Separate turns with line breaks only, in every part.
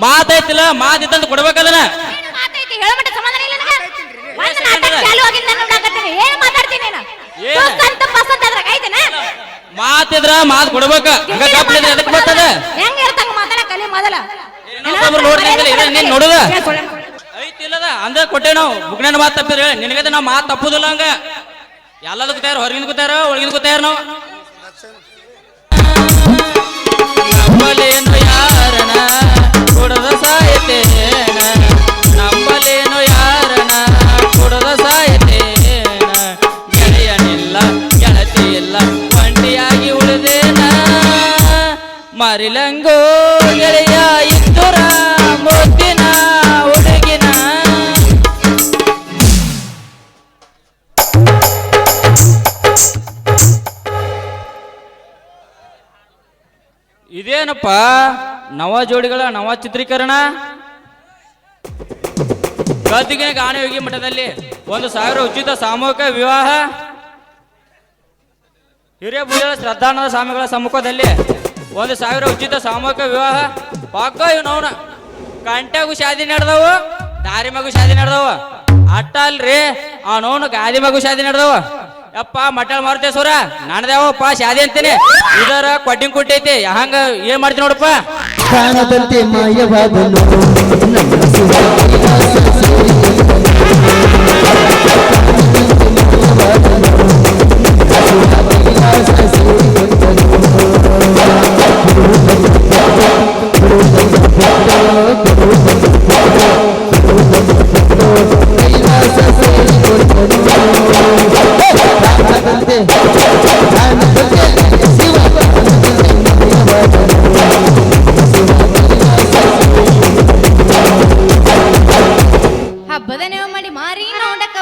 ಮಾತೈತಿಲ್ಲ ಮಾತಿತ್ತಂತ ಕೊಡ್ಬೇಕದನ್ನ
ಮಾತೈತಿ ಹೇಳಮಟ್ಟ ಸಮಾಧಾನ ಇಲ್ಲ ನನಗೆ ಒಂದು ನಾಟಕ ಚಾಲು ಆಗಿಂದ ನೋಡಾಕತ್ತೀನಿ ಏನು ಮಾತಾಡ್ತೀನಿ ನೀನು ದೋಸ್ತ ಪಸಂದ್ ಅದ್ರಾಗ ಐತೇನ
ಮಾತಿದ್ರ ಮಾತು ಕೊಡ್ಬೇಕ ಹಂಗ ಕಪ್ಪಿದ್ರೆ ಎದಕ್ಕೆ ಬರ್ತದ
ಹೆಂಗ ಇರ್ತಂಗ ಮಾತಾಡ ಕಲಿ ಮೊದಲ
ಇನ್ನೊಬ್ಬರು ನೋಡ್ರಿ ನೀನ್ ನೋಡುದ ಐತಿಲ್ಲದ ಅಂದ್ರ ಕೊಟ್ಟೆ ನಾವು ಬುಗ್ನ ಮಾತು ತಪ್ಪಿದ್ರೆ ನಿನಗದ ನಾವು ಮಾತು ತಪ್ಪುದಿಲ್ಲ ಹಂಗ ಎಲ್ಲದಕ್ಕೂ ತಯಾರ ಹೊರಗಿಂದ ಕೂತಾರ ಒಳಗಿಂದ ಕೂತಾರ ನಾವು ನಂಬಲೇನು ಯಾರನ ಕೊಡದ ಸಾಯತೇನ ನಂಬಲೇನು ಯಾರನ ಕೊಡದ ಸಾಯತೇನ ಗೆಳೆಯನಿಲ್ಲ ಗೆಳತಿ ಇಲ್ಲ ಒಂಟಿಯಾಗಿ ಉಳಿದೇನ ಮರಿಲಂಗೋ ಗೆಳೆಯ ಇದ್ದುರ ಮುದ್ದಿನ ಹುಡುಗಿನ ಇದೇನಪ್ಪ ನವ ಜೋಡಿಗಳ ನವ ಚಿತ್ರೀಕರಣ ಗದ್ದಿಗೆ ಗಾನಯೋಗಿ ಮಠದಲ್ಲಿ 1,000 ಉಚಿತ ಸಾಮೂಹಿಕ ವಿವಾಹ ಹಿರೇಬುಜಳ ಶ್ರದ್ಧಾನಂದ ಸ್ವಾಮಿಗಳ ಸಮ್ಮುಖದಲ್ಲಿ 1,000 ಉಚಿತ ಸಾಮೂಹಿಕ ವಿವಾಹ ಪಕ್ಕ ಇವನವನ ಕಂಟ್ಯಾಗು ಶಾದಿ ನಡೆದವು ದಾರಿ ಮಗು ಶಾದಿ ನಡೆದವ ಅಟ್ಟ ಅಲ್ರಿ ಅವನವನು ಗಾದಿ ಮಗು ಶಾದಿ ನಡೆದವ ಯಪ್ಪ ಮಟ್ಟಲ್ ಮಾರುತೇಶ್ವರ ನನ್ನದೇವಪ್ಪ ಶಾದಿ ಅಂತೀನಿ ಇದರ ಕೊಟ್ಟಿಂಗ್ ಕೊಟ್ಟೈತಿ ಹಂಗ ಏನ್ ಮಾಡ್ತೀನಿ ನೋಡಪ್ಪ
ಕಾಣದಂತೆ ಮಾಯವಾದನು
ಹಬ್ಬದ ನೆವ ಮಾಡಿ ಮಾರಿ ನೋಡಕ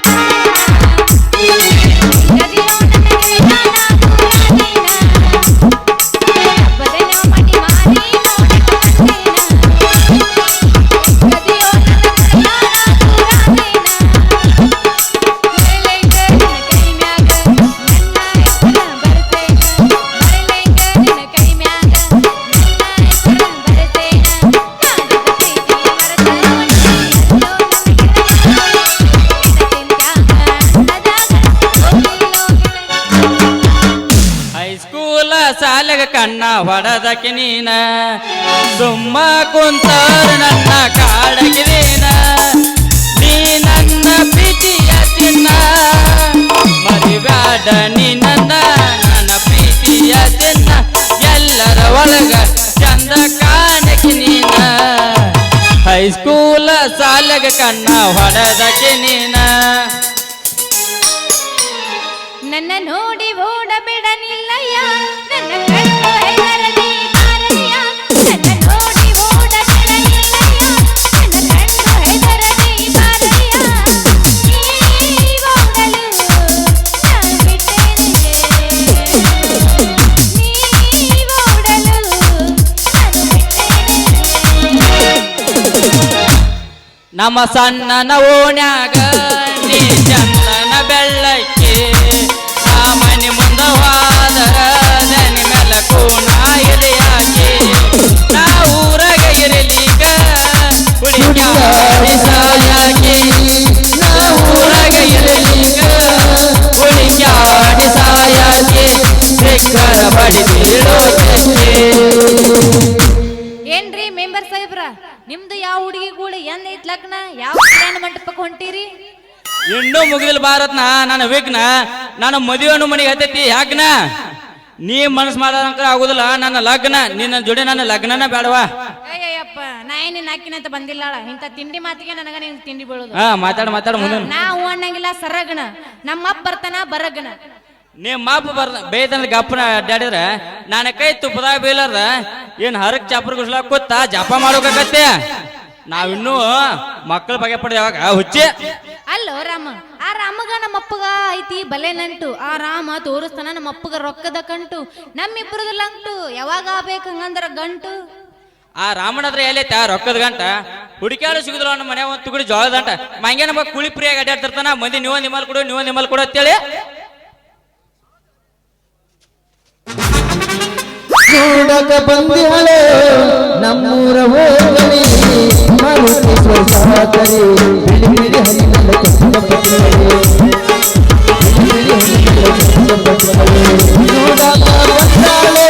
ಸಾಲಗ ಕಣ್ಣ ಹೊಡದಕ್ಕೆ ನೀನ ಸುಮ್ಮ ಕುಂತಾರ ನನ್ನ ಕಾಡಗಿದೀನ ನೀ ನನ್ನ ಪ್ರೀತಿಯ ಚಿನ್ನ ಮರಿಬ್ಯಾಡ ನೀ ನನ್ನ ಪ್ರೀತಿಯ ಚಿನ್ನ ಎಲ್ಲರ ಒಳಗ ಚಂದ ಕಾಣಕ್ಕೆ ನೀನ ಹೈಸ್ಕೂಲ ಸಾಲಗ ಕಣ್ಣ ಹೊಡದಕ್ಕೆ ನೀನ
ನನ್ನ ನೋಡಿ ಓಡಬೇಡ ನಿಲ್ಲಯ್ಯ ನನ್ನ ಕಣ್ಣು ಹೆದರದಿ ಬಾರಯ್ಯ ನನ್ನ ನೋಡಿ ಓಡಬೇಡ ನಿಲ್ಲಯ್ಯ ನನ್ನ ಕಣ್ಣು ಹೆದರದಿ ಬಾರಯ್ಯ ನೀ ಓಡಲು ನಾನು ಬಿಟ್ಟೇನೆ ನೀ ಓಡಲು ನಾನು ಬಿಟ್ಟೇನೆ
ನಮ್ಮ ಸಣ್ಣನ ಓಣ್ಯಾಗ ನೀ ಚಂದನ ಬೆಳ್ಳಕ್ಕೆ ಮನೆ ಮುಂದ ಹೋದರ ದನಿ ಮೇಲ ಕೂಣ ಎದೆಯಾಕೆ ನಾ ಊರಾಗ ಇರಲಿಗ ಹುಡುಗಿ ಸಾಯಾಕೆ ನಾ ಊರಾಗ ಇರಲಿಗ ಹುಡುಗಿ ಸಾಯಾಕೆ ಸಿಕ್ಕರ ಬಡಿದಿಡೋ
ಏನ್ರಿ ಮೆಂಬರ್ ಸಾಹೇಬ್ರ ನಿಮ್ದು ಯಾವ ಹುಡುಗಿ ಕೂಡ ಎಂದೈತ್ ಲಗ್ನ ಯಾವ ಕಲ್ಯಾಣ ಮಂಟಪಕ್ಕೆ ಹೊಂಟಿರಿ
ಇನ್ನೂ ಮುಗಿದಿಲ್ಲ ಭಾರತ್ನ ನನ್ನ ವಿಘ್ನ ನನ್ನ ಮದುವೆಯನ್ನು ಮನೆಗೆ ಹತ್ತೈತಿ ಯಾಕನ ನೀ ಮನಸ್ಸು ಮಾಡೋದಂಕ ಆಗುದಿಲ್ಲ ನನ್ನ ಲಗ್ನ ನಿನ್ನ ಜೋಡಿ ನನ್ನ ಲಗ್ನನ ಬೇಡವಾ
ಅಯ್ಯಪ್ಪ ನಾ ಏನಿನ್ ಹಾಕಿನಂತ ಬಂದಿಲ್ಲ ಇಂಥ ತಿಂಡಿ ಮಾತಿಗೆ ನನಗ ನೀನ್ ತಿಂಡಿ ಬೀಳೋದು
ಮಾತಾಡ ಮುಂದೆ
ನಾ ಹೂ ಅನ್ನಂಗಿಲ್ಲ ಸರಗಣ ನಮ್ಮಪ್ಪ ಬರ್ತಾನ ಬರಗಣ
ನಿಮ್ಮ ಅಪ್ಪ ಬೇಯ್ತಂದ್ರೆ ಗಪ್ಪನ ಅಡ್ಡಾಡಿದ್ರ ನಾನು ಕೈ ತುಪ್ಪದಾಗ ಬೀಲಾರ್ದ ಏನ್ ಹರಕ್ ಚಾಪರ್ ಗುಸ್ಲಾ ಕೂತ ಜಪ ಮಾಡೋಕತ್ತೆ ನಾವಿನ್ನೂ ಮಕ್ಕಳ ಬಗೆ ಪಡೆದ ಯಾವಾಗ ಹುಚ್ಚಿ
ಅಲ್ಲೋ ರಾಮ ಆ ರಾಮಗ ನಮ್ಮಪ್ಪಗ ಐತಿ ಬಲೆ ನಂಟು ಆ ರಾಮ ತೋರಿಸ್ತಾನ ನಮ್ಮಪ್ಪಗ ರೊಕ್ಕದ ಕಂಟು ನಮ್ಮಿಬ್ಬರದ ಲಂಟು ಯಾವಾಗ ಆಗ್ಬೇಕು ಹಂಗಂದ್ರ ಗಂಟು
ಆ ರಾಮನ ಹತ್ರ ಎಲ್ಲೈತೆ ಆ ರೊಕ್ಕದ ಗಂಟ ಹುಡುಕ್ಯಾಳು ಸಿಗುದಿಲ್ಲ ನಮ್ಮ ಮನೆ ಒಂದು ತುಗುಡಿ ಜೋಳದ ಗಂಟ ಮಂಗೆ ನಮ್ಮ ಕುಳಿ ಪ್ರಿಯಾಗಿ ಅಡ್ಡಾಡ್ತಿರ್ತಾನ ಮಂದಿ ನೀವೊಂದು ನಿಮ್ಮಲ್ ಕೊಡು ಅಂತೇಳಿ
ನೋಡಕ ಬಂದಿಹಳೆ ನಮ್ಮೂರ ಹೋಗಲಿ ಕರೆ ಬಿಳಿ ಬಿಳಿ ಹರಿನಲ್ಲ ಕಪ್ಪದ ಪಟ್ಟಣವೇ ನೋಡಾಕ ಬಂದಾಳೆ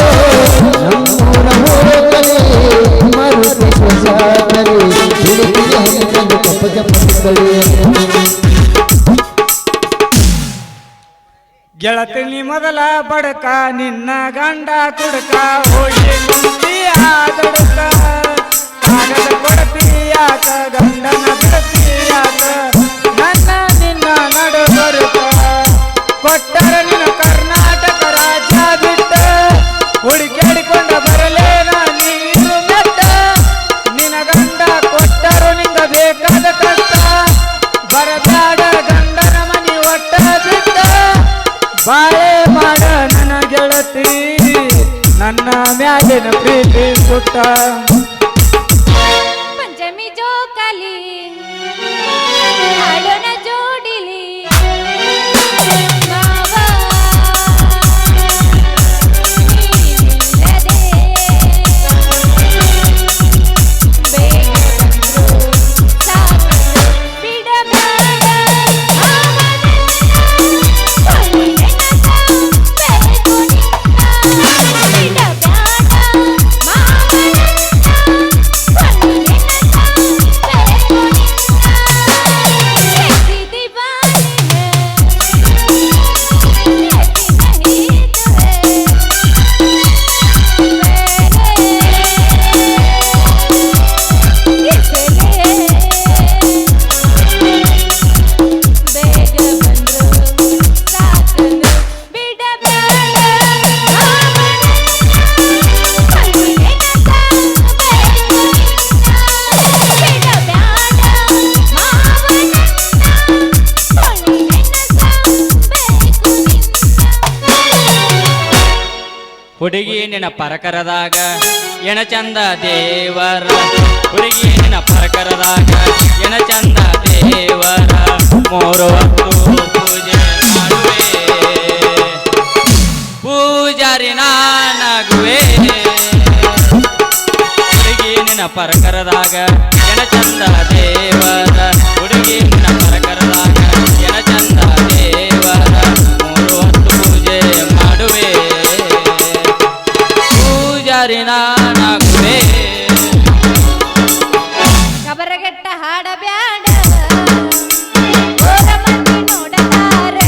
ನಮ್ಮೂರ ಹೋಗಲೇ ಮಾರುತಿ ಸ್ವಸಾಕರೆ ಬಿಳಿ ಬಿಳಿ ಹರಿನಲ್ಲ ಕಪ್ಪದ ಪಟ್ಟಣವೇ
ಗೆಳತಿನಿ ಮೊದಲ ಬಡಕ ನಿನ್ನ ಗಂಡ ಕುಡಕ ಹೋಗಿ ಕುಂತಿಯ ದುಡುಕ ಕಾಗದ ಕೊಡತೀಯಾಕ ಗಂಡನ ಬಿಡತೀಯಾಕ ನನ್ನ ನಿನ್ನ ನಡು ಬರುತ್ತ ಕೊಟ್ಟರ ನಿನ್ನ ಕರ್ನಾಟಕ ರಾಜ್ಯ ಬಿಟ್ಟ ಹುಡುಕಾಡಿಕೊಂಡ ಬರಲೇನ ನೀರು ಮೆಟ್ಟ ನಿನ್ನ ಗಂಡ ಕೊಟ್ಟರು ನಿಂದ ಬೇಕಾದ ಕಷ್ಟ ಬರಬೇಡ ಗಂಡನ ಮನಿ ಒಟ್ಟ ಬಿಟ್ಟ ಬಾಳೆ ಮಾಡ ನನ್ನ ಗೆಳತಿ ನನ್ನ ಮ್ಯಾಲಿನ ಪ್ರೀತಿ ಸುಟ್ಟ
ಪಂಚಮಿ ಜೋಕಾಲಿ ಹಾಡೋಣ ಜೋಡಿಲಿ ಮಾವ ನೀನಿಲ್ಲದೆ ಬೇಗ ಬಂದ್ರು ಸಾಕು ಬಿಡಬೇಡ
ಹುಡುಗಿ ನಿನ್ನ ಪರಕರದಾಗ ಎಣ ಚಂದ ದೇವರ ಹುಡುಗಿ ನಿನ್ನ ಪರಕರದಾಗ ಎಣ ಚಂದ ದೇವರ ಮೂರು ಹೊತ್ತು ಪೂಜೆ ಮಾಡುವೆ ಪೂಜಾರಿ ನಾನಾಗುವೆ ಹುಡುಗಿ ನಿನ್ನ ಪರಕರದಾಗ ಎಣ ಚಂದ ದೇವರ ಹುಡುಗಿ ನಿನ್ನ ಪರಕರದಾಗ ಎಣ ಚಂದ ದೇವರ ಮೂರು ಹೊತ್ತು ಪೂಜೆ ಮಾಡುವೆ ನಾನಾಗುವೆ
ಕಬರಗೆಟ್ಟ ಹಾಡಬ್ಯಾಡ ಓರ ಮಂದಿ ನೋಡತಾರ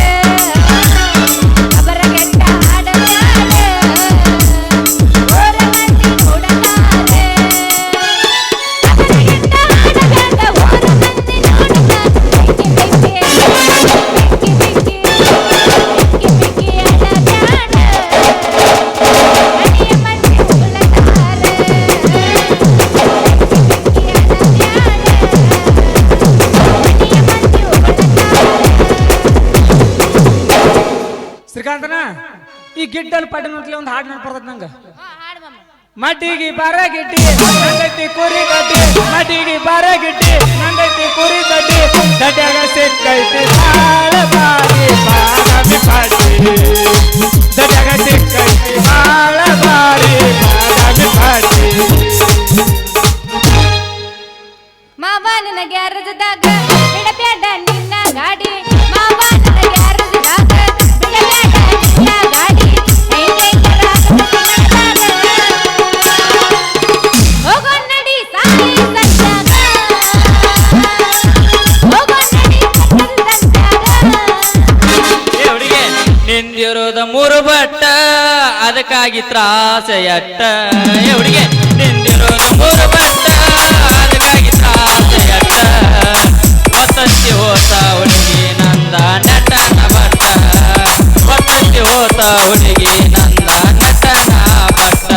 ಕಬರಗೆಟ್ಟ ಹಾಡಬ್ಯಾಡ ಓರ ಮಂದಿ ನೋಡತಾರ ಕಬರಗೆಟ್ಟ ಹಾಡಬ್ಯಾಡ ಓರ ಮಂದಿ ನೋಡತಾರ ಬೆಕ್ಕಿ ಬೆಕ್ಕಿ ಹಾಡಬ್ಯಾಡ ಮನೆಯ ಮಂದಿ
ಶ್ರೀಕಾಂತನ ಈ ಗಿಡ್ಡಲ್ಲಿ ಪಡ್ಡ ನೋಡ್ಲಿ ಒಂದು ಹಾಡು ನೆನಪರ್ತದ ನಂಗ ಮಟಿಗಿ ಬಾರ ಗಿಡ್ಡಿ ನಂದೈತಿ ಕುರಿ ಗಡ್ಡಿ ಮಟಿಗಿ ಬಾರ ಗಿಡ್ಡಿ ನಂದೈತಿ ಕುರಿ ಗಡ್ಡಿ ದಡ್ಯಾಗ ಸಿಕ್ಕೈತಿ ಬಾಳ ಬಾರಿ ಬಾದಾಮಿ ಪಾಟಿ ದಡ್ಯಾಗ ಸಿಕ್ಕೈತಿ ಬಾಳ ಬಾರಿ ಬಾದಾಮಿ ಪಾಟಿ
ಮಾವ ನನ್ನ ಗ್ಯಾರೇಜ್ದಾಗ ಬಿಡಬೇಡ ನಿನ್ನ ಗಾಡಿ ಮಾವ ನನ್ನ ಗ್ಯಾರೇಜ್ದಾಗ ಬಿಡಬೇಡ ನಿನ್ನ ಗಾಡಿ ಹೋಗೋ ನಡಿ ಸಾಲಿ ಸಂಚಾರ ಹೋಗೋ ನಡಿ ಸಂಚಾರ
ಏ ಹುಡುಗಿ ನಿಂದಿರೋದ ಮೂರು ಬಟ್ಟ ಅದಕ್ಕಾಗಿ ತ್ರಾಸ ಎಟ್ಟ ಏ ಹುಡುಗಿ ನಿಂದಿರೋದ ಮೂರು ಬಟ್ಟ ಅದಕ್ಕಾಗಿ ತ್ರಾಸ ಎಟ್ಟ ಒತ್ತತ್ತಿ ಹೋತ ಹುಡುಗಿ ನಂದ ನಟನ ಬಟ್ಟ ಒತ್ತತ್ತಿ ಹೋತ ಹುಡುಗಿ ನಂದ ನಟನ ಬಟ್ಟ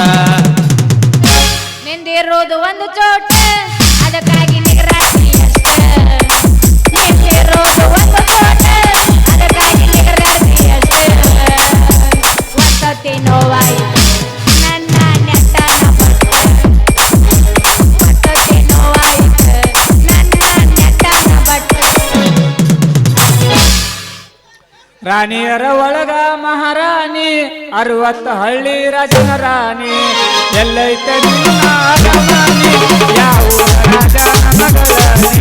ನಿಂದಿರೋದು ಒಂದು ಚೋಟ ಅದಕ್ಕಾಗಿ ನಿಗರಾಟಿ ಅಷ್ಟ ನಿಂದಿರೋದು ಒಂದು ಚೋಟ ಅದಕ್ಕಾಗಿ ನಿಗರಾಟಿ ಅಷ್ಟ ಒತ್ತತಿ ನೋವಾಯಿತು ನನ್ನ ನೆಟ್ಟನ ಬಟ್ಟ ಒತ್ತತಿ ನೋವಾಯಿತು ನನ್ನ ನೆಟ್ಟನ ಬಟ್ಟ
ರಾಣಿಯರ ಒಳಗ ಮಹಾರಾಣಿ 60 ಹಳ್ಳಿ ರಾಜನ ರಾಣಿ ಎಲ್ಲೈತೆ ನಿನ್ನ ಅರಮನೆ ಯಾವ ರಾಜನ ಮಗಳಾಣಿ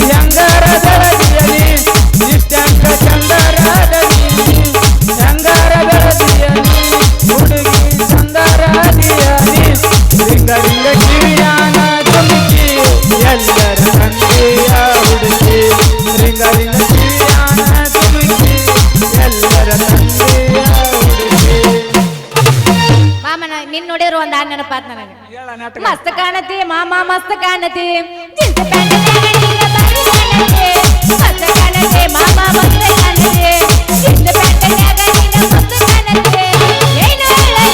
ಹೆಂಗಾರ ಬೆಳದಿಯಲಿ ಇಷ್ಟಂಗ ಚಂದರಾದನಿ ಹೆಂಗಾರ ಬೆಳದಿಯಲಿ ಹುಡುಗಿ ಚಂದರಾದಿಯಲಿ ರಿಂಗ ರಿಂಗ ಕಿವಿಯಾನ ತುಮಕಿ ಎಲ್ಲರ ತಂದೆಯ ಹುಡುಗಿ ರಿಂಗ ರಿಂಗ ಕಿವಿಯಾನ ತುಮಕಿ ಎಲ್ಲರ ತಂದೆಯ ಹುಡುಗಿ.
ಮಾಮನ ನಿನ್ ನೋಡಿದ್ರು ಒಂದ್ ಹಾಡ್ ನೆನಪಾತ್ ನನಗೆ.
ಹೇಳ ನಾಟಕ.
ಮಸ್ತ್ ಕಾಣತಿ ಮಾಮ ಮಸ್ತ್ ಕಾಣತಿ ಜೀನ್ಸ್ ಪ್ಯಾಂಟ್ ನೀರ ಬಾರಿ ಕಾಣತಿ ಮಸ್ತ್ ಕಾಣತಿ ಮಾಮ ಮಸ್ತ್ ಕಾಣತಿ ಜೀನ್ಸ್ ಪ್ಯಾಂಟ್ ನೀರ ಮಸ್ತ್ ಕಾಣತಿ ಏನು ಹೇಳಲಿ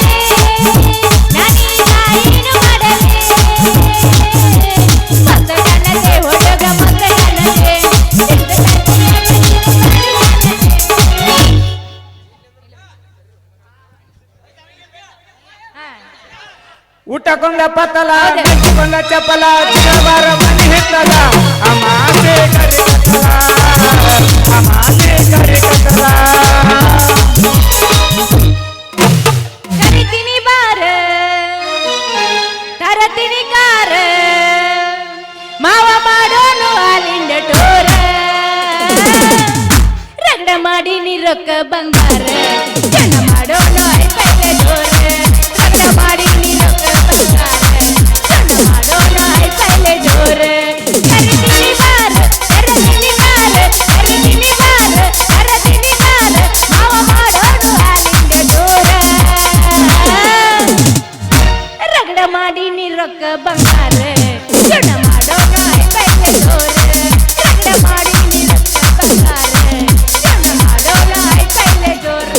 ನಾನೀಗ ಏನು ಮಾಡಲಿ ಮಸ್ತ್ ಕಾಣತಿ ಹುಡುಗ ಮಸ್ತ್ ಕಾಣತಿ ಜೀನ್ಸ್ ಪ್ಯಾಂಟ್ ನೀರ
ಊಟಕ್ಕೊಂದ ಪತ್ತಲ ಕೊಂದ ಚಪ್ಪಲ ಚಿರವಾರ ಮನಿ ಹಿತ್ತಲ ಅಮಾಸೆ ಕರೆ ಕತ್ತಲ ಅಮಾಸೆ ಕರೆ ಕತ್ತಲ
ಕರಿತೀನಿ ಬಾರ ತರತೀನಿ ಕಾರ ಮಾವ ಮಾಡೋನು ಹಾಲಿಂದ ಟೋರ ರಗಡ ಮಾಡಿ ನೀ ರೊಕ್ಕ ಬಂಗಾರ ಜನ ಮಾಡೋನು ಐಪೈಲೆ ಜೋರ ರಗಡ ಮಾಡಿ ನೀ ರೊಕ್ಕ ಬಂಗಾರ ಜನ ಮಾಡೋನು ಐಪೈಲೆ ಜೋರ ಕರಿತೀನಿ ಬಾರ ತರತೀನಿ ಕಾರ ಕರಿತೀನಿ ಬಾರ ತರತೀನಿ ಕಾರ ಮಾವ ಮಾಡೋನು ಹಾಲಿಂದ ಟೋರ ರಗಡ ಮಾಡಿ ನೀ ರೊಕ್ಕ ಬಂಗಾರ ಜನ ಮಾಡೋನು ಐಪೈಲೆ ಜೋರ ರಗಡ ಮಾಡಿ ನೀ ರೊಕ್ಕ ಬಂಗಾರ ಜನ ಮಾಡೋನು ಐಪೈಲೆ ಜೋರ.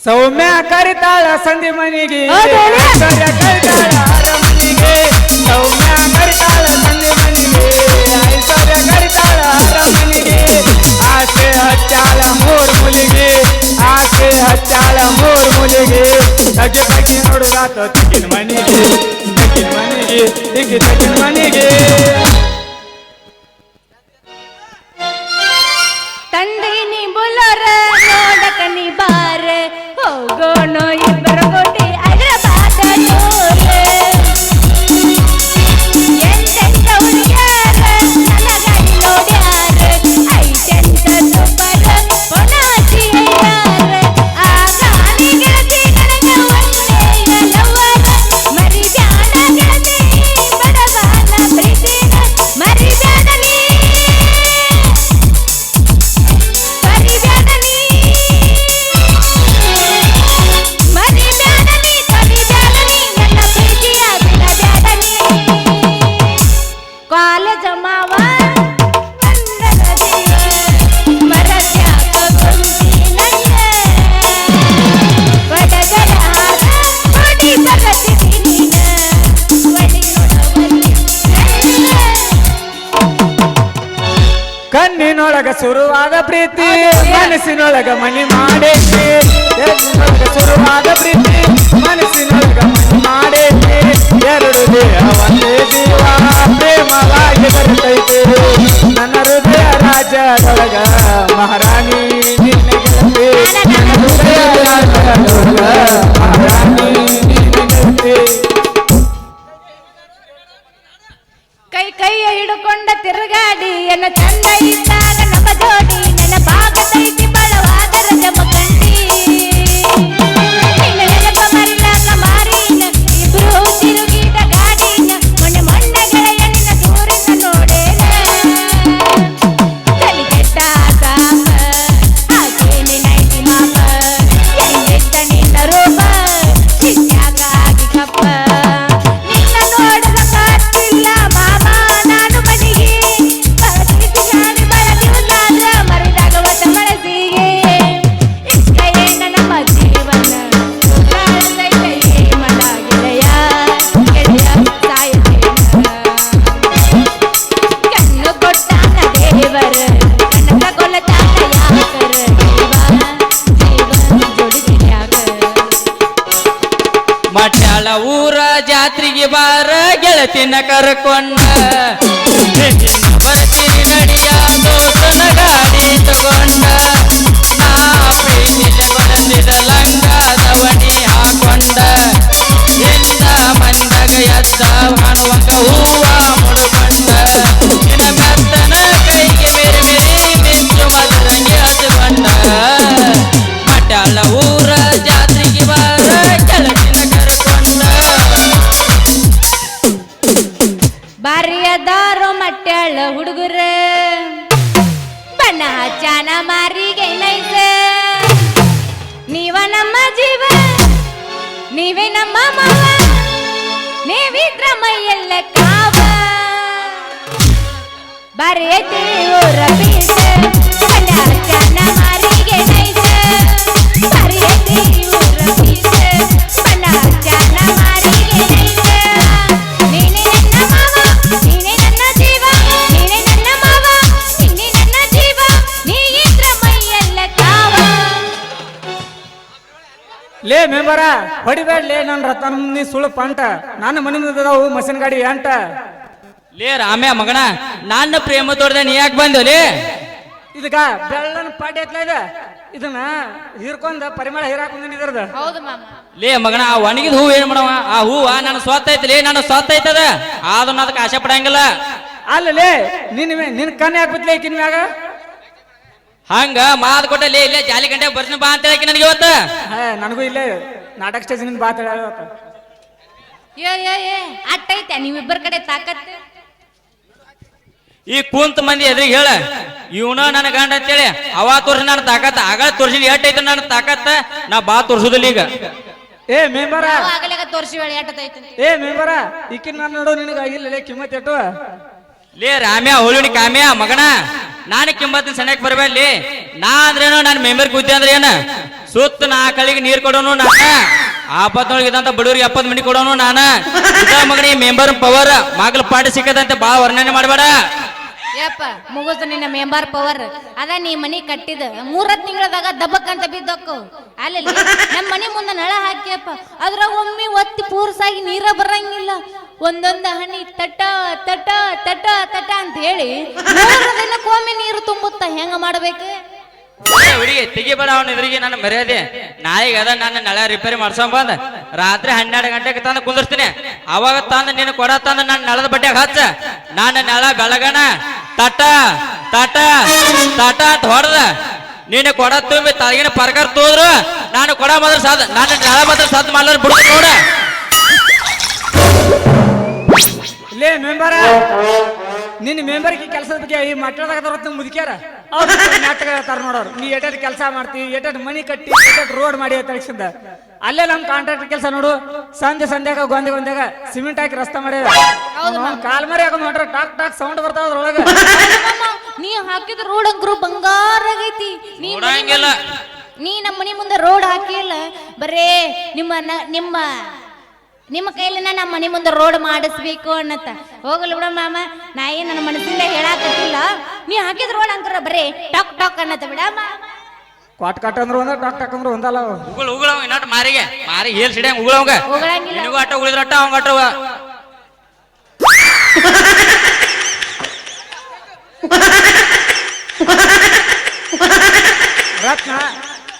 ಸೌಮ್ಯ ಕರಿತಾಳ ಸಂಧಿ ಮನಿಗೆ
ಹೌದೌದು.
ಐಶ್ವರ್ಯ ಕರಿತಾಳ ಅರಮನಿಗೆ ಸೌಮ್ಯ ಕರಿತಾಳ ಸಂಧಿ ಮನಿಗೆ ಐಶ್ವರ್ಯ ಕರಿತಾಳ ಅರಮನಿಗೆ ಆಸೆ ಹಚ್ಚಾಳ ಮೂರ್ ಮುಲಿಗೆ ಆಸೆ ಹಚ್ಚಾಳ ಮೂರ್ ಮುಲಿಗೆ ತಗ್ಗೆ ತಗ್ಗಿ ನೋಡುದಾತ ತಿಕ್ಕಿನ ಮನಿಗೆ ತಿಕ್ಕಿನ ಮನಿಗೆ ತಿಕ್ಕಿ ತಗ್ಗಿನ ಮನಿಗೆ
ತಂದಿನಿ ಬುಲರ ನೋಡಕ ನೀ ಬಾರ ಹೋಗೋಣ ಇಬ್ಬರ ಕೋಟಿ ಹೈದರಾಬಾದ ಟೂರ್ ಎಂತೆಂತ ಹುಡುಗ್ಯಾರ ನನ್ನ ಗಾಡಿ ನೋಡ್ಯಾರ ಐತೆಂತ ಸೂಪರ್ ಪೊಣಾಚಿ ಯಾರ ಆ ಗಾಳಿ ಗೆಳತಿ ನನಗ ಒಳ್ಳೆಯ ಲವ್ವರ ಮರಿಬ್ಯಾಡ ಗೆಳತಿ ಬಡವನ ಪ್ರೀತಿನ ಮರಿಬ್ಯಾಡ ನೀ ಮರಿಬ್ಯಾಡನಿ ಮರಿಬ್ಯಾಡನಿ ಮರಿಬ್ಯಾಡನಿ ನನ್ನ ಪ್ರೀತಿಯ ಬಿಡಬ್ಯಾಡನಿ ಕಾಲೇಜ ಮಾವ ನಂದನ ಜೀವ ಮರತ್ಯಾಕ ಕುಂತಿ ನನ್ನ ಒಡಗರ ಹಾರ ಹೊಡಿ ಬರತಿದಿ ನೀನ ಒಡಿ ನೋಡವಲ್ಲಿ
ಕಣ್ಣಿನೊಳಗ ಶುರುವಾದ ಪ್ರೀತಿ ಮನಸ್ಸಿನೊಳಗ ಮನಿ ಮಾಡೇತಿ ಎಲ್ಲಿನೊಳಗ ಶುರುವಾದ ಪ್ರೀತಿ ಮನಸ್ಸಿನೊಳಗ ಮನಿ ಮಾಡೇತಿ ಎರಡು ದೇಹ ಒಂದೇ ಜೀವ ಪ್ರೇಮವಾಗಿ ಬರ್ತೈತೆ ನನ್ನ ಹೃದಯ ರಾಜದೊಳಗ ಮಹಾರಾಣಿ ನಿನ್ನ ಗೆಳತಿ ನನ್ನ ಹೃದಯ ರಾಜದೊಳಗ ಮಹಾರಾಣಿ ನಿನ್ನ ಗೆಳತಿ
ಕೈ ಕೈಯ ಹಿಡ್ಕೊಂಡ ತಿರುಗಾಡಿ ಎನ್ನ ಚಂದ ಇದ್ದಾಗ ನಮ್ಮ ಜೋಡಿ ನನ್ನ ಭಾಗದೈತಿ ಬಳವಾದರ ಜಮಕಂಡಿ ನಿನ್ನ ನೆನಪ ಮರಿಲಾಕ ಮಾರಿನ ಇಬ್ರು ತಿರುಗಿದ ಗಾಡಿನ ಮೊನ್ನೆ ಮೊನ್ನೆ ಗೆಳೆಯ ನಿನ್ನ ದೂರಿನ ನೋಡೇನ ಕಲಿಗೆಟ್ಟ ಸಾಪ ಹಾಗೇನೆ ನೈಟಿ ಮಾಪ ಹೆಂಗಿದ್ದ ನಿನ್ನ ರೂಪ ಚಿಟ್ಟಾಗ ಆಗಿ ಕಪ್ಪ ನಿನ್ನ ನೋಡದ ಕಾಟಿಲ್ಲ ಮಾಮ ನಾನು ಮನೆಗೆ ಬರತಿದ್ದ ನಾನು ಬಳದಿಲ್ಲಾದ್ರ ಮರಿದಾಗ ಒತ್ತ ಮಳಸಿಗೆ ಇಷ್ಟ ಏನ ನಮ್ಮ ಜೀವನ ಕಾಣ್ತೈತೆ ಮನ ಗೆಳೆಯ ಗೆಳೆಯ ಸಾಯತೇನ ಕಣ್ಣು ಕೊಟ್ಟಾನ ದೇವರ ಕನಕ ಕೊಲತಾನ ಯಾಕರ ಜೀವ ಜೋಡಿಸಿದ್ಯಾಗ
ಮಟ್ಯಾಳ ಊರ ಜಾತ್ರೆಗೆ ಬಾರ ಗೆಳತಿನ ಕರ್ಕೊಂಡ ಬರ್ತೀರಿ ನಡಿಯ ದೋಸ್ತನ ಗಾಡಿ ತಗೊಂಡ ನಾ ಪ್ರೀತಿಸ ಕೊಡಸಿದ ಲಂಗ ದವಣಿ ಹಾಕೊಂಡ ಎಂದ ಮಂದಾಗ ಎದ್ದ ಹಣವಂಗ ಹೂವ ಮುಡ್ಕೊಂಡ
ಹುಡುಗರ ಬಣ್ಣ ಹಚ್ಚಾನ ಮಾರಿಗೆ ನೈಸ ನೀವ ನಮ್ಮ ಜೀವ ನೀವೇ ನಮ್ಮ ಮಾವ ನೀವಿದ್ರ ಮೈಯೆಲ್ಲ ಕಾವ ಬರೆಯತಿ ಊರ ಬೀಸ ಬಣ್ಣ ಹಚ್ಚಾನ ಮಾರಿಗೆ ನೈಸ ಬರೆಯತಿ ಊರ ಬೀಸ ಬಣ್ಣ ಹಚ್ಚಾನ ಮಾರಿಗೆ ನೈಸ ನೀನೇ ನನ್ನ ಮಾವ ನೀನೇ ನನ್ನ ಜೀವ ನೀನೇ ನನ್ನ ಮಾವ ನೀನೇ ನನ್ನ ಜೀವ ನೀ ಇದ್ರ ಮೈಯೆಲ್ಲ ಕಾವ
ಲೇ ಮೆಂಬರ ಹೊಡಿಬೇಡ್ಲೇ ನನ್ನ ರತ್ನ ನೀ ಸುಳ್ಳು ಪಂಟ ನನ್ನ ಮನೆ ಮುಂದದಾವು ಮಷಿನ್ ಗಾಡಿ ಅಂಟ
ಲೇ ರಾಮ್ಯ ಮಗನ ನನ್ನ ಪ್ರೇಮ ತೋರ್ದೆ ನೀ ಯಾಕೆ ಬಂದೋಲಿ
ಇದಕ್ಕ ಬೆಳ್ಳನ ಪಾಟಿ ಐತ್ಲ ಇದ ಇದನ್ನ ಹೀರ್ಕೊಂಡ ಪರಿಮಳ ಹೀರಾಕೊಂಡ್ ಇದ್ರದ
ಹೌದು ಮಾಮ
ಲೇ ಮಗನ ಆ ಒಣಗಿದ ಹೂವು ಏನ್ ಮಾಡವ ಆ ಹೂವ ನನ್ನ ಸ್ವತ್ತ ಐತಿ ನನ್ನ ಸ್ವತ್ತ ಐತದ ಅದನ್ನ ಅದಕ್ಕೆ ಆಸೆ ಪಡಂಗಿಲ್ಲ
ಅಲ್ಲಲೇ ನಿನ್ ಕಣ್ಣೆ ಹಾಕ್ಬಿತ್ಲೆ ಈಕಿನ ಮ್ಯಾಗ
ಹಂಗ ಮಾದ್ ಕೊಟ್ಟಲ್ಲಿ ಇಲ್ಲೇ ಜಾಲಿ ಗಂಟೆ ಬರ್ತೀನಿ ಬಾ ಅಂತ ಹೇಳಕ್ಕೆ ನನಗೆ ಇವತ್ತ
ನನಗೂ ಇಲ್ಲೇ ನಾಟಕ ಸ್ಟೇಜ್ ನಿಂದ ಬಾತ್ ಹೇಳ
ಏ ಅಟ್ಟೈತೆ ನೀವಿಬ್ಬರ ಕಡೆ ತಾಕತ್
ಈ ಕುಂತ ಮಂದಿ ಎದ್ರಿಗೆ ಹೇಳ ಇವನ ನನ್ನ ಗಂಡ ಅಂತೇಳಿ ಅವ ತೋರ್ಸಿ ನನ್ನ ತಾಕತ್ತ ಆಗ ತೋರ್ಸಿ ಎಟ್ಟೈತೆ ನನ್ನ ತಾಕತ್ತ ನಾ ಬಾ ತೋರ್ಸುದಿಲ್ಲ ಈಗ
ಏ ಮೆಂಬರ
ಆಗಲೆಗ ತೋರಿಸಿ ಎಟ್ಟೈತೆ
ಏ ಮೆಂಬರ ಈಕಿನ ನಾನು ನೋಡು ನಿನಗಾಗಿಲ್ಲ ಕಿಮ್ಮತ್ ಎಟ್ಟು
ಲೇ ರಾಮ್ಯ ಹೋಳಿಣಿ ಕಾಮ್ಯ ಮಗನ ನಾನು ಕಿಂಬತ್ತಿನ ಸಣ್ಣಕ್ಕೆ ಬರಬೇಡಿ ನಾ ಅಂದ್ರೇನು ನನ್ನ ಮೆಂಬರ್ ಗುದ್ದೆ ಅಂದ್ರೆ ಏನ ಸುತ್ತ ನಾ ಕಳಿಗೆ ನೀರ್ ಕೊಡೋನು ನಾನ ಆಪತ್ನೊಳಗೆ ಇದಂತ ಬಡವ್ರಿಗೆ 70 ಮಂದಿ ಕೊಡೋನು ನಾನ ಇದ ಮಗನ ಈ ಮೆಂಬರ್ ಪವರ್ ಮಗ್ಲ ಪಾಠ ಸಿಕ್ಕದಂತೆ ಬಾ ವರ್ಣನೆ ಮಾಡಬೇಡ
ಯಪ್ಪ ಮುಗಿದು ನಿನ್ನ ಮೆಂಬರ್ ಪವರ್ ಅದ ನೀ ಮನಿ ಕಟ್ಟಿದ 3 ತಿಂಗಳದಾಗ ದಬ್ಬಕ್ ಅಂತ ಬಿದ್ದಕ್ಕು ಅಲ್ಲಿ ನಮ್ಮ ಮನಿ ಮುಂದೆ ನಳ ಹಾಕಿಯಪ್ಪ ಅದ್ರಾಗ ಒಮ್ಮೆ ಒತ್ತಿ ಪೂರ್ಸಾಗಿ ನೀರ ಬರಂಗಿಲ್ಲ ಒಂದೊಂದು ಹನಿ ತಟ ತಟ ತಟ ತಟ ಅಂತ ಹೇಳಿ 3 ದಿನಕ್ಕೊಮ್ಮೆ ನೀರು ತುಂಬುತ್ತ ಹೆಂಗ ಮಾಡ್ಬೇಕು
ಹುಡುಗಿ ತೆಗಿಬೇಡ ಅವನ ಎದುರಿಗೆ ನನ್ನ ಮರ್ಯಾದೆ ನಾಳೆಗೆ ಅದ ನನ್ನ ನಳ ರಿಪೇರಿ ಮಾಡ್ಸಕೊಂಡ್ ಬಂದ ರಾತ್ರಿ 12 ಗಂಟೆಗೆ ತಂದು ಕುಂದಿರ್ತೀನಿ ಅವಾಗ ತಂದು ನೀನು ಕೊಡ ತಂದು ನನ್ನ ನಳದ ಬಡ್ಡ್ಯಾಗ ಹಚ್ಚ ನನ್ನ ನಳ ಬೆಳಗಣ ತಟ ತಟ ತಟ ಅಂತ ಹೊಡೆದ ನೀನು ಕೊಡ ತುಂಬಿ ತಳಗಿನ ಪರ್ಕರ್ ತೋದ್ರು ನಾನು ಕೊಡ ಮೊದಲು ಸಾದ್ ನನ್ನ ನಳ ಮೊದಲು ಸದ್ ಮಾಡ್ಲಾರ ಬಿಡು ನೋಡ
ಲೇ ಮೆಂಬರ ನಿನ್ನ ಮೆಂಬರ್ಗೆ ಕೆಲಸದ ಬಗ್ಗೆ ಈ ಮಕ್ಕಳದಾಗ ಮುದುಕ್ಯಾರ ಅವ್ರು ನಾಟಕ ಹೇಳ್ತಾರ ನೋಡೋರು ನೀ ಎಷ್ಟ್ ಕೆಲಸ ಮಾಡ್ತಿ ಎಷ್ಟ್ ಮನಿ ಕಟ್ಟಿ ಎಷ್ಟ್ ರೋಡ್ ಮಾಡಿ ತಳಿಸಿದ್ದ ಅಲ್ಲೇ ನಮ್ ಕಾಂಟ್ರಾಕ್ಟರ್ ಕೆಲಸ ನೋಡು ಸಂಧ್ಯಾಗ ಗೊಂದಾಗ ಸಿಮೆಂಟ್ ಹಾಕಿ ರಸ್ತೆ ಮಾಡ್ಯಾರ ಕಾಲ್ ಮರಿ ಹಾಕೊಂಡ್ ನೋಡ್ರ ಟಾಕ್ ಟಾಕ್ ಸೌಂಡ್ ಬರ್ತಾವ ಅದ್ರೊಳಗ
ನೀ ಹಾಕಿದ ರೋಡ್ ಅಂಕ್ರು ಬಂಗಾರ ಆಗೈತಿ
ನೋಡಂಗಿಲ್ಲ
ನೀ ನಮ್ಮ ಮನಿ ಮುಂದೆ ರೋಡ್ ಹಾಕಿಲ್ಲ ಬರೇ ನಿಮ್ಮ ಕೈಲಿನ ನಮ್ಮ ಮನೆ ಮುಂದೆ ರೋಡ್ ಮಾಡಿಸ್ಬೇಕು ಅನ್ನತ್ತ ಹೋಗಲ್ಲ ಬಿಡ ಮಾಮ ನಾ ಏನ್ ನನ್ನ ಮನಸ್ಸಿಂದ ಹೇಳಾಕತ್ತಿಲ್ಲ ನೀ ಹಾಕಿದ ರೋಡ್ ಅಂಕರ ಬರೇ ಟಾಕ್ ಟಾಕ್ ಅನ್ನತ್ತ ಬಿಡ
ಕ್ವಾಟ್ ಕಟ್ ಅಂದ್ರ ಒಂದ ಟಾಕ್ ಟಾಕ್ ಅಂದ್ರ ಒಂದಲ್ಲ
ಉಗುಳವ್ ಇನ್ನೊಟ್ಟು ಮಾರಿಗೆ ಹೇಲ್ ಸಿಡಿಯಂಗ ಉಗುಳವಂಗ
ಹೋಗಂಗಿಲ್ಲ
ನಿನಗೂ ಅಟ್ಟ ಉಳಿದ್ರ ಅಟ್ಟ ಅವಂಗ ಅಟ್ಟ
ರತ್ನ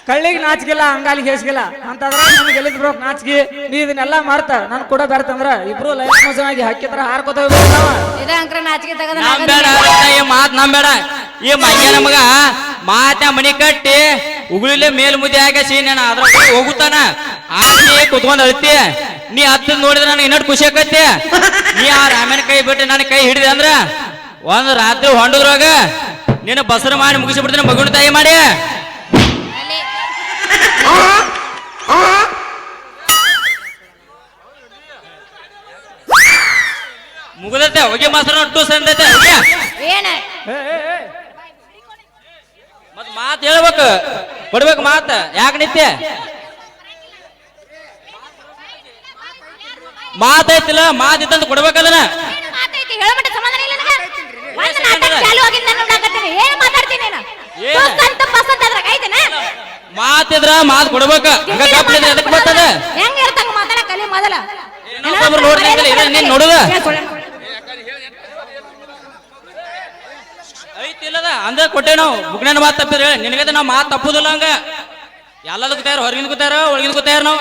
ಕಳ್ಳಿಗೆ ನಾಚಿಗಿಲ್ಲ ಅಂಗಾಲಿಗೆ ಹೇಸಿಗಿಲ್ಲ ಅಂತಂದ್ರ ನಮ್ಗೆ ಎಲ್ಲಿದ್ ಬ್ರೋಕ್ ನಾಚಿಗೆ ನೀ ಇದನ್ನೆಲ್ಲ ಮಾಡ್ತ ನನ್ ಕೂಡ ಬೇರ್ತಂದ್ರ ಇಬ್ರು ಲೈಫ್ ಮೋಸವಾಗಿ ಹಾಕಿದ್ರ ಹಾರ್ಕೋತ
ಇದ ಅಂಕ್ರ ನಾಚಿಕೆ ತಗದ
ನಂಬೇಡ ಈ ಮಾತ್ ನಂಬೇಡ ಈ ಮಯ್ಯ ನಮಗ ಮಾತ ಮನಿ ಕಟ್ಟಿ ಉಗುಳಿಲೆ ಮೇಲ್ ಮುದ್ದೆ ಹಾಕಿ ನಾನು ಅದ್ರ ಹೋಗುತ್ತಾನ ಆಗಿ ಕುತ್ಕೊಂಡ್ ಅಳ್ತಿ ನೀ ಹತ್ತ ನೋಡಿದ್ರೆ ನನಗೆ ಇನ್ನೊಟ್ಟು ಖುಷಿ ಆಕತಿ ನೀ ಆ ರಾಮನ ಕೈ ಬಿಟ್ಟು ನನ್ನ ಕೈ ಹಿಡಿದೆ ಅಂದ್ರ ಒಂದ್ ರಾತ್ರಿ ಹೊಂಡದ್ರಾಗ ನೀನು ಬಸರು ಮಾಡಿ ಮುಗಿಸಿ ಬಿಡ್ತೀನಿ ಮಗುನ ತಾಯಿ ಮಾಡಿ ಮುಗಿದೈತೆ ಹೊಗೆ ಮೊಸರು ಒಟ್ಟು ಸಂದೈತೆ
ಏನ
ಮತ್ ಮಾತ್ ಹೇಳ್ಬೇಕು ಕೊಡ್ಬೇಕು ಮಾತ ಯಾಕ ನಿತ್ಯ ಮಾತೈತಿಲ್ಲ ಮಾತ್ ಇತ್ತಂತ ಕೊಡ್ಬೇಕದನ್ನ
ಮಾತೈತಿ ಹೇಳಮಟ್ಟ ಸಮಾಧಾನ ಇಲ್ಲ ನನಗ ಒಂದು ನಾಟಕ ಚಾಲು ಆಗಿಂದ ನೋಡಾಕತ್ತೀನಿ ಏನ್ ಮಾತಾಡ್ತೀನಿ ನೀನು ದೋಸ್ತಂತ ಪಸಂತ ಅದ್ರಾಗ ಐತೇನ
ಮಾತಿದ್ರ ಮಾತ್ ಕೊಡ್ಬೇಕ ಹಂಗ ಕಪ್ಲಿದ್ರೆ ಎದಕ್ ಬರ್ತದ
ಹೆಂಗ ಇರ್ತಂಗ ಮಾತಾಡ ಕಲಿ ಮೊದಲ
ಇನ್ನೊಬ್ರು ನೋಡ್ಲಿಂಗಿಲ್ಲ ಇದ ನೀನ್ ನೋಡುದ ಐತಿಲ್ಲದ ಅಂದ್ರ ಕೊಟ್ಟೆ ನಾವು ಮುಗ್ನೇನ ಮಾತ್ ತಪ್ಪಿದ್ರೆ ಹೇಳಿ ನಿನಗದ ನಾವು ಮಾತ್ ತಪ್ಪುದಿಲ್ಲ ಹಂಗ ಎಲ್ಲದಕ್ಕೂ ತಯಾರ ಹೊರಗಿನ ಕೂತಾರ ಒಳಗಿನ ಕೂತಾರ ನಾವು